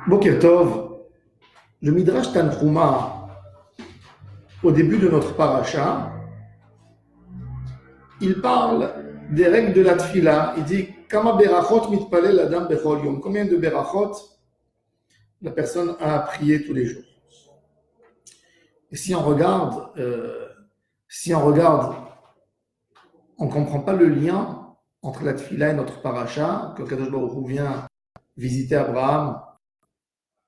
Boker Tov, le Midrash Tanchuma, au début de notre paracha, il parle des règles de la tfila. Il dit Kama berachot mitpalel adam bechol yom. Combien de berachot la personne a prié tous les jours. Et si on regarde, on ne comprend pas le lien entre la tfila et notre paracha, que Kadosh Baruch Hu vient visiter Abraham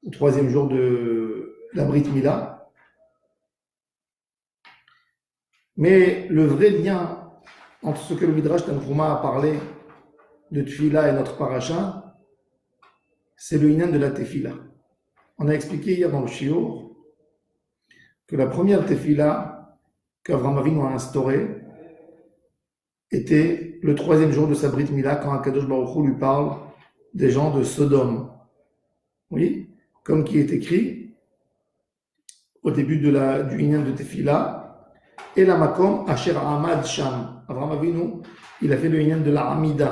au troisième jour de la Brit Mila. Mais le vrai lien entre ce que le Midrash Tanchuma a parlé de tfila et notre paracha, c'est le lien de la tefila. On a expliqué hier dans le shiur que la première tefila qu'Avraham Avinu a instaurée était le troisième jour de sa Brit Mila, quand Akadosh Baruch Hu lui parle des gens de Sodome. Oui, comme qui est écrit au début du Inyan de Tefila, et la Makom Asher Ahmad Sham. Avraham Avinu, il a fait le Inyan de la Amida,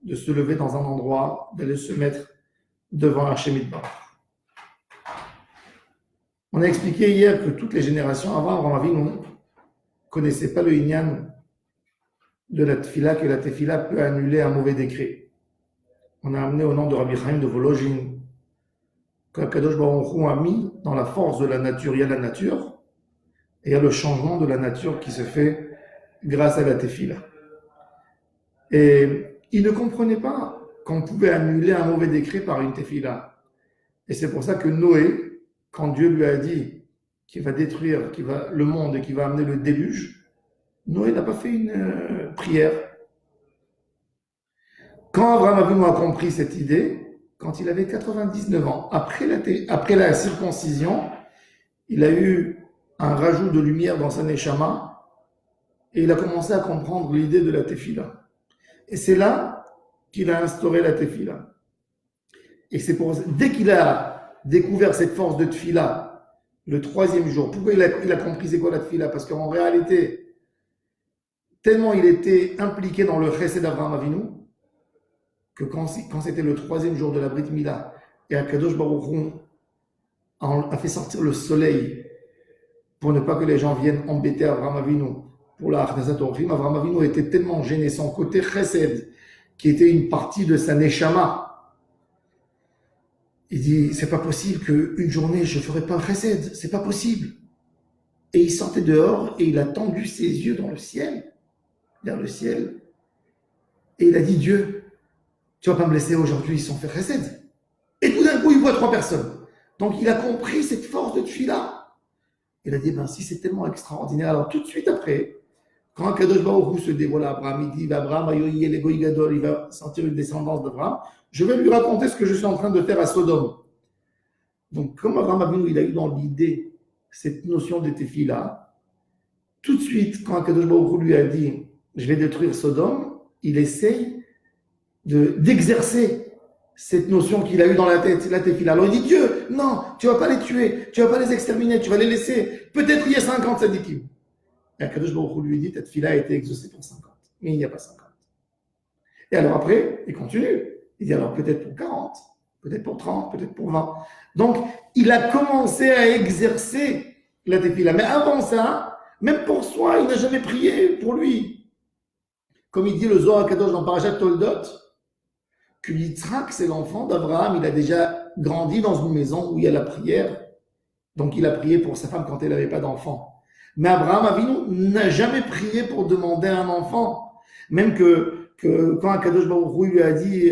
de se lever dans un endroit, d'aller se mettre devant Hashem Yitbarach. On a expliqué hier que toutes les générations avant Avraham Avinu ne connaissaient pas le Inyan de la tefila, que la tefila peut annuler un mauvais décret. On a amené au nom de Rabbi Chaim de Volojin qu'Akadosh Baruch Hu a mis dans la force de la nature, il y a la nature, et il y a le changement de la nature qui se fait grâce à la tefila. Et il ne comprenait pas qu'on pouvait annuler un mauvais décret par une tefila. Et c'est pour ça que Noé, quand Dieu lui a dit qu'il va détruire le monde et qu'il va amener le déluge, Noé n'a pas fait une prière. Quand Abraham Avinu a compris cette idée, quand il avait 99 ans, après la circoncision, il a eu un rajout de lumière dans sa neshama et il a commencé à comprendre l'idée de la tefila. Et c'est là qu'il a instauré la tefila. Et c'est dès qu'il a découvert cette force de tefila, le troisième jour, pourquoi il a compris c'est quoi la tefila? Parce qu'en réalité, tellement il était impliqué dans le chesed d'Avraham Avinu, que quand c'était le troisième jour de la Brit Mila, et Akadosh Baruch Hu a fait sortir le soleil pour ne pas que les gens viennent embêter Avraham Avinu pour la Achnasat Orchim, Avraham Avinu était tellement gêné, son côté chesed, qui était une partie de sa neshama. Il dit, c'est pas possible qu'une journée je ferai pas un chesed, c'est pas possible. Et il sortait dehors et il a tendu ses yeux dans le ciel, vers le ciel, et il a dit, Dieu, tu vas pas me laisser aujourd'hui, ils sont fait chesed. Et tout d'un coup, il voit 3 personnes. Donc, il a compris cette force de tefila. Il a dit, ben, si c'est tellement extraordinaire, alors tout de suite après, quand Kadosh Baruch Hu se dévoile à Abraham, il dit, Abraham, il va sentir une descendance d'Abraham, je vais lui raconter ce que je suis en train de faire à Sodome. Donc, comme Abraham Avinu, il a eu dans l'idée cette notion de tefila, tout de suite, quand Kadosh Baruch Hu lui a dit, je vais détruire Sodome, il essaye d'exercer cette notion qu'il a eue dans la tête, la tefila. Alors il dit, Dieu, non, tu ne vas pas les tuer, tu ne vas pas les exterminer, tu vas les laisser. Peut-être il y a 50 sadikim. Et Akadosh Baruch Hu lui dit, ta tefila a été exaucée pour 50, mais il n'y a pas 50. Et alors après, il continue. Il dit, alors peut-être pour 40, peut-être pour 30, peut-être pour 20. Donc, il a commencé à exercer la tefila. Mais avant ça, même pour soi, il n'a jamais prié pour lui. Comme il dit le Zohar Kadosh dans Parashat Toldot, que Yitzhak, c'est l'enfant d'Abraham, il a déjà grandi dans une maison où il y a la prière. Donc il a prié pour sa femme quand elle n'avait pas d'enfant. Mais Abraham Avinu n'a jamais prié pour demander un enfant. Même que quand Akadosh Baruch Hu lui a dit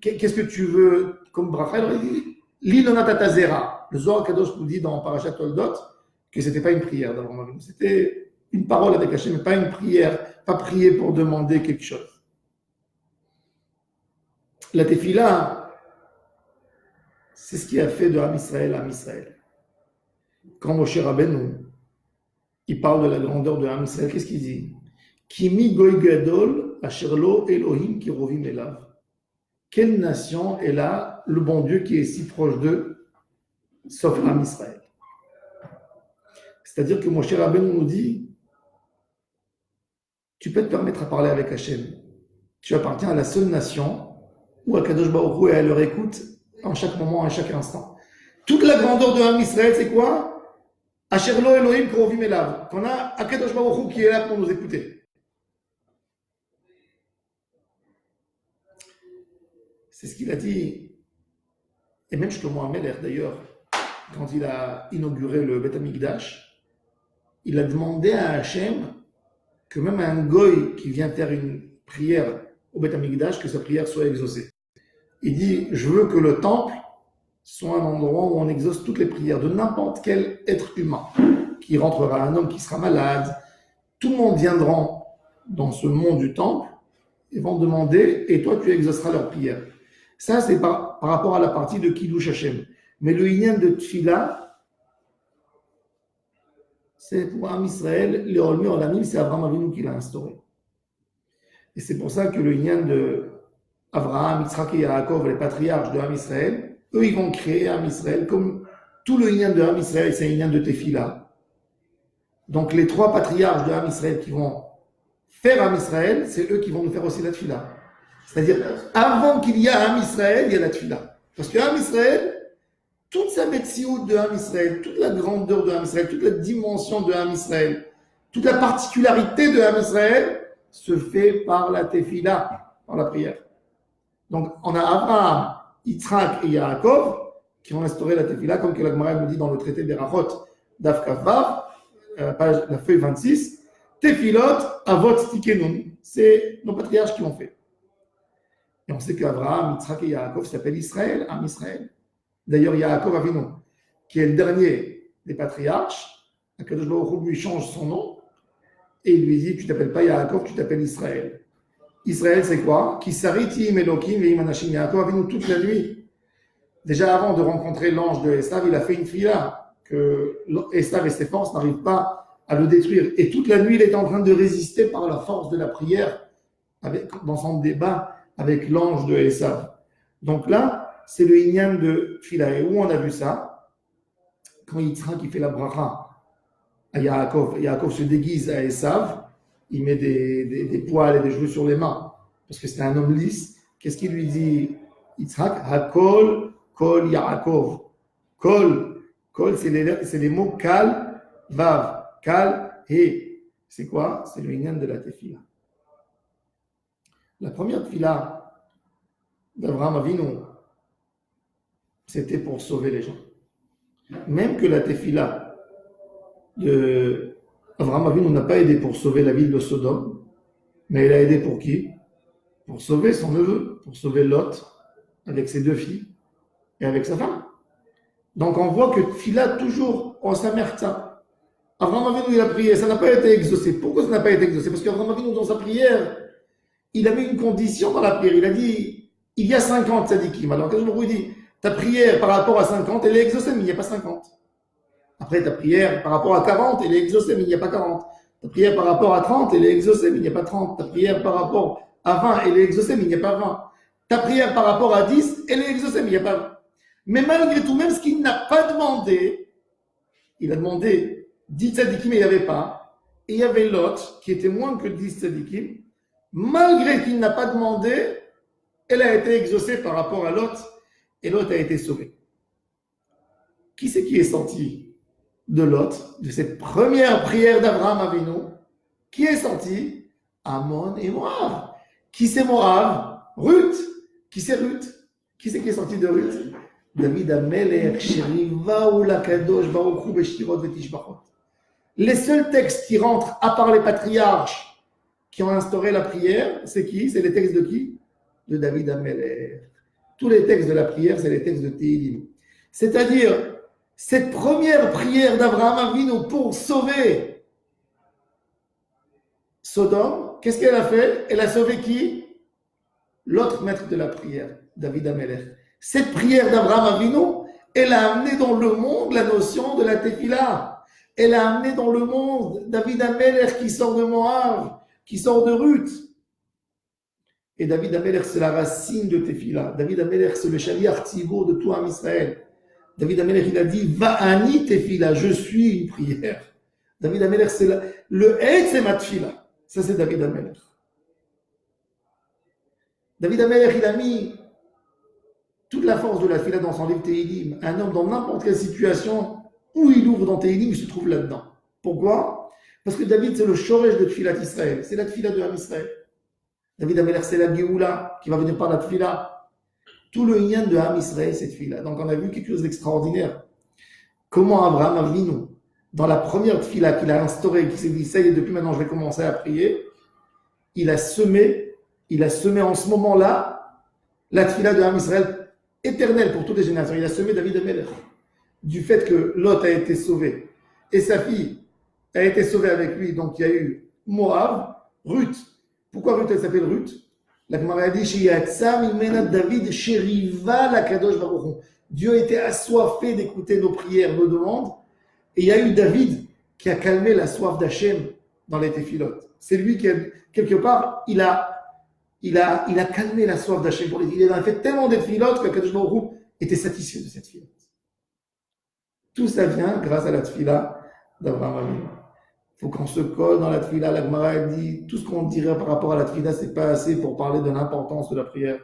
qu'est-ce que tu veux comme bracha, il a dit L'ilona tatazera. Le Zohar Kadosh nous dit dans Parashat Toldot que ce n'était pas une prière d'Abraham Avinu. C'était une parole avec Hachem, mais pas une prière, pas prier pour demander quelque chose. La tefila, c'est ce qui a fait de Am Israël. Quand Moshe Rabbeinu, il parle de la grandeur de Am Israël, qu'est-ce qu'il dit? Kimi goy gadol asherlo Elohim kirovim elav. Quelle nation est là, le bon Dieu qui est si proche d'eux, sauf Am Israël? C'est-à-dire que Moshe Rabbeinu nous dit, tu peux te permettre à parler avec Hachem. Tu appartiens à la seule nation où Akadosh Baruch Hu est à leur écoute en chaque moment, à chaque instant. Toute la grandeur de Ham Israël, c'est quoi? Asher lo Elohim krovim elav. Qu'on a Akadosh Baruch Hu qui est là pour nous écouter. C'est ce qu'il a dit. Et même Shlomo HaMelech, d'ailleurs, quand il a inauguré le Beth Amikdash, il a demandé à Hachem que même un goy qui vient faire une prière au Beth Amikdash, que sa prière soit exaucée. Il dit, je veux que le temple soit un endroit où on exauce toutes les prières de n'importe quel être humain qui rentrera, un homme qui sera malade. Tout le monde viendra dans ce monde du temple et vont demander, et toi tu exauceras leurs prières. Ça, c'est par rapport à la partie de Kiddush Hashem. Mais le Inyan de Tfila, c'est pour Am Israël, le Olmi Olamim, c'est Abraham Avinu qui l'a instauré. Et c'est pour ça que le Inyan de Abraham, Yitzhak et Yaakov, les patriarches de Am Israël, eux, ils vont créer Am Israël, comme tout le Inyan de Am Israël, c'est un Inyan de Tefila. Donc les trois patriarches de Am Israël qui vont faire Am Israël, c'est eux qui vont nous faire aussi la Tefila. C'est-à-dire, avant qu'il y ait Am Israël, il y a la Tefila. Parce que Am Israël, toute sa metsiout de Am Israël, toute la grandeur de Am Israël, toute la dimension de Am Israël, toute la particularité de Am Israël se fait par la Tefila, par la prière. Donc, on a Abraham, Yitzhak et Yaakov qui ont instauré la Tefila, comme que la Gemara nous dit dans le traité des Rachot, Daf Kaf Vav, la feuille 26, Tefilot Avot Tikenun. C'est nos patriarches qui l'ont fait. Et on sait qu'Abraham, Yitzhak et Yaakov s'appellent Israël, Am Israël. D'ailleurs, Yaakov Avinu, qui est le dernier des patriarches, Akadosh Baruch Hu lui change son nom et il lui dit, tu t'appelles pas Yaakov, tu t'appelles Israël. Israël, c'est quoi? Kisariti Melokim ve'im anashim. Yaakov Avinu toute la nuit. Déjà avant de rencontrer l'ange de Esav, il a fait une fila que Esav et ses forces n'arrivent pas à le détruire. Et toute la nuit, il est en train de résister par la force de la prière dans son débat avec l'ange de Esav. Donc là, c'est le Inyan de Tfila. Et où on a vu ça? Quand Yitzhak qui fait la bracha à Yaakov, Yaakov se déguise à Esav, il met des poils et des cheveux sur les mains, parce que c'était un homme lisse. Qu'est-ce qu'il lui dit, Yitzhak? Hakol, kol Yaakov. Kol, c'est les mots kal, vav, kal, he. C'est quoi? C'est le Inyan de la Tefila. La première Tefila d'Abraham Avinu, c'était pour sauver les gens. Même que la Tefila de Abraham Avinu n'a pas aidé pour sauver la ville de Sodome, mais il a aidé pour qui? Pour sauver son neveu, pour sauver Lot avec ses deux filles et avec sa femme. Donc on voit que Tefila toujours en Samerta. Abraham Avinu il a prié, ça n'a pas été exaucé. Pourquoi ça n'a pas été exaucé? Parce qu'Abraham Avinu dans sa prière, il a mis une condition dans la prière. Il a dit, il y a 50 tzadikim. Alors quand je me dis, ta prière par rapport à 50, elle est exaucée, mais il n'y a pas 50. Après, ta prière par rapport à 40, elle est exaucée, mais il n'y a pas 40. Ta prière par rapport à 30, elle est exaucée, mais il n'y a pas 30. Ta prière par rapport à 20, elle est exaucée, mais il n'y a pas 20. Ta prière par rapport à 10, elle est exaucée, mais il n'y a pas 20. Mais malgré tout, même ce qu'il n'a pas demandé, il a demandé 10 tzadikim, mais il n'y avait pas. Et il y avait l'autre, qui était moins que 10 tzadikim. Malgré qu'il n'a pas demandé, elle a été exaucée par rapport à l'autre, et l'autre a été sauvé. Qui c'est qui est sorti de l'autre, de cette première prière d'Abraham Avinu? Qui est sorti? Ammon et Moab. Qui c'est Moab? Ruth. Qui c'est Ruth? Qui c'est qui est sorti de Ruth? David Amelech, Sheriva ou Lakadosh, Baruch Hu, Beshirot, Vetishbachot. Les seuls textes qui rentrent, à part les patriarches qui ont instauré la prière, c'est qui? C'est les textes de qui? De David Amelech. Tous les textes de la prière, c'est les textes de Tehillim. C'est-à-dire, cette première prière d'Abraham Avinu pour sauver Sodome, qu'est-ce qu'elle a fait? Elle a sauvé qui? L'autre maître de la prière, David Amelech. Cette prière d'Abraham Avinu, elle a amené dans le monde la notion de la Tefila. Elle a amené dans le monde David Amelech qui sort de Moab, qui sort de Ruth. Et David Amelech, c'est la racine de Tefila. David Amelech, c'est le shaliach tzibur de tout Am Israël. David Amelech, il a dit, Va'ani Tefila, je suis une prière. David Amelech, c'est le Ed, c'est ma Tefila. Ça, c'est David Amelech. David Amelech, il a mis toute la force de la tefila dans son livre Tehilim. Un homme dans n'importe quelle situation où il ouvre dans Tehilim, il se trouve là-dedans. Pourquoi? Parce que David, c'est le shoresh de Tfilat Israël. C'est la tefila de Ham Israël. David Ameler, c'est la Géoula qui va venir par la tefila. Tout le lien de Ham Israël, c'est tefila. Donc on a vu quelque chose d'extraordinaire. Comment Abraham Avinu, dans la première tefila qu'il a instaurée, qui s'est dit, ça y est, depuis maintenant je vais commencer à prier, il a semé en ce moment-là la tefila de Ham Israël éternelle pour toutes les générations. Il a semé David Ameler du fait que Lot a été sauvé et sa fille a été sauvée avec lui. Donc il y a eu Moab, Ruth. Pourquoi Ruth, elle s'appelle Ruth? La Gemara a dit Sheyatsa mimena David sheriva la kadosh baruch Hu. Dieu était assoiffé d'écouter nos prières, nos demandes. Et il y a eu David qui a calmé la soif d'Hachem dans les téphilotes. C'est lui qui, quelque part, il a calmé la soif d'Hachem. Il a fait tellement de téphilotes que Kadosh Baruch Hu était satisfait de cette téphilote. Tout ça vient grâce à la tefila d'Abraham Avinu. Il faut qu'on se colle dans la tefila. La Gemara dit tout ce qu'on dirait par rapport à la tefila, c'est pas assez pour parler de l'importance de la prière.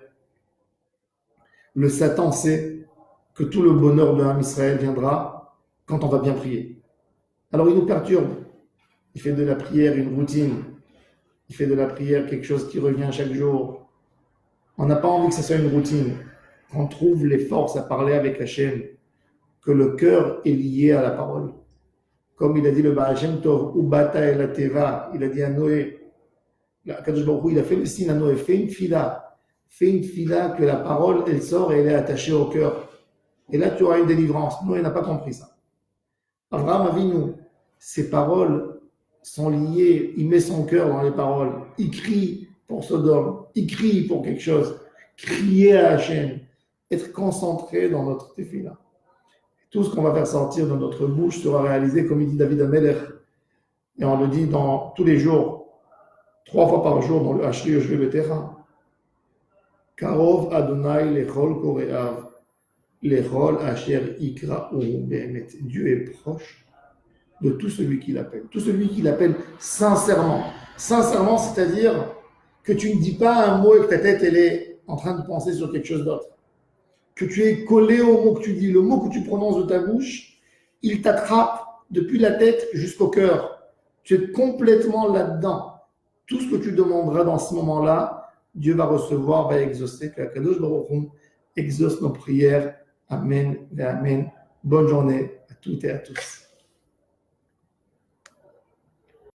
Le Satan sait que tout le bonheur de Ham Israël viendra quand on va bien prier. Alors il nous perturbe. Il fait de la prière une routine. Il fait de la prière quelque chose qui revient chaque jour. On n'a pas envie que ce soit une routine. On trouve les forces à parler avec Hachem, que le cœur est lié à la parole. Comme il a dit le Baal Shem Tov, Ubata et la Teva, il a dit à Noé, Kadosh Baruch Hu, il a fait le signe à Noé, fais une fila que la parole, elle sort et elle est attachée au cœur. Et là, tu auras une délivrance. Noé n'a pas compris ça. Abraham Avinu, ses paroles sont liées, il met son cœur dans les paroles. Il crie pour Sodome, il crie pour quelque chose. Crier à Hachem, être concentré dans notre tefila. Tout ce qu'on va faire sortir de notre bouche sera réalisé, comme il dit David Ameler. Et on le dit dans tous les jours, 3 fois par jour dans le Hashri Yoshve Betera. Karov Adonai lechol koreav, lechol asher ikra'u be'emet. Dieu est proche de tout celui qui l'appelle. Tout celui qui l'appelle sincèrement. Sincèrement, c'est-à-dire que tu ne dis pas un mot et que ta tête, elle est en train de penser sur quelque chose d'autre. Que tu es collé au mot que tu dis, le mot que tu prononces de ta bouche, il t'attrape depuis la tête jusqu'au cœur. Tu es complètement là-dedans. Tout ce que tu demanderas dans ce moment-là, Dieu va recevoir, va exaucer. Que Kadosh Baruch Hu exauce nos prières. Amen et Amen. Bonne journée à toutes et à tous.